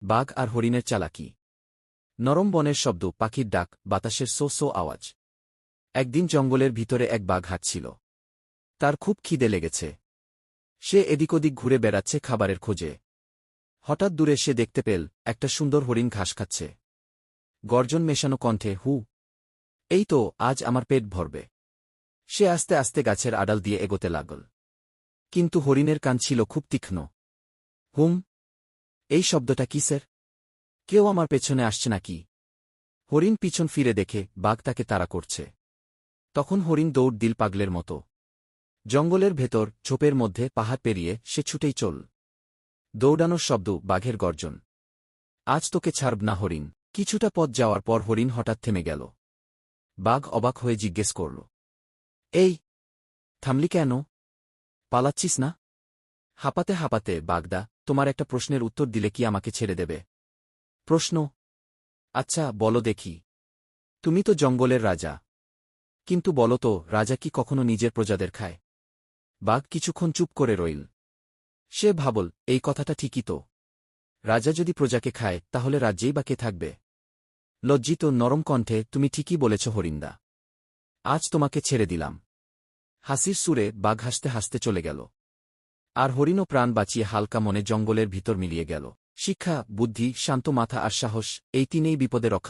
বাঘ আর হরিণের চালাকি। নরম বনের শব্দ, পাখির ডাক, বাতাসের সো সো আওয়াজ। একদিন জঙ্গলের ভিতরে এক বাঘ হাঁটছিল। তার খুব খিদে লেগেছে। সে এদিক ওদিক ঘুরে বেড়াচ্ছে খাবারের খোঁজে। হঠাৎ দূরে সে দেখতে পেল একটা সুন্দর হরিণ ঘাস খাচ্ছে। গর্জন মেশানো কণ্ঠে, হু, এই তো আজ আমার পেট ভরবে। সে আস্তে আস্তে গাছের আড়াল দিয়ে এগোতে লাগল। কিন্তু হরিণের কান ছিল খুব তীক্ষ্ণ। হুম, এই শব্দটা কিসের? কেউ আমার পেছনে আসছে নাকি? হরিণ পিছন ফিরে দেখে বাঘ তাকে তাড়া করছে। তখন হরিণ দৌড় দিল পাগলের মতো। জঙ্গলের ভেতর ঝোপের মধ্যে পাহাড় পেরিয়ে সে ছুটেই চল। দৌড়ানোর শব্দ, বাঘের গর্জন। আজ তোকে ছাড়ব না হরিণ। কিছুটা পথ যাওয়ার পর হরিণ হঠাৎ থেমে গেল। বাঘ অবাক হয়ে জিজ্ঞেস করল, এই, থামলি কেন? পালাচ্ছিস না? হাঁপাতে হাঁপাতে বাগদা, তোমার একটা প্রশ্নের উত্তর দিলে কি আমাকে ছেড়ে দেবে? প্রশ্ন? আচ্ছা বলো দেখি। তুমি তো জঙ্গলের রাজা। কিন্তু বলো তো, রাজা কি কখনো নিজের প্রজাদের খায়? বাঘ কিছুক্ষণ চুপ করে রইল। সে ভাবল, এই কথাটা ঠিকই তো। রাজা যদি প্রজাকে খায় তাহলে রাজ্যেই বা কে থাকবে? লজ্জিত নরম কণ্ঠে, তুমি ঠিকই বলেছ হরিন্দা। আজ তোমাকে ছেড়ে দিলাম। হাসির সুরে বাঘ হাসতে হাসতে চলে গেল। আর হরিণও প্রাণ বাঁচিয়ে হালকা মনে জঙ্গলের ভিতর মিলিয়ে গেল। শিক্ষা, বুদ্ধি, শান্ত মাথা আর সাহস, এই তিনেই বিপদে রক্ষা।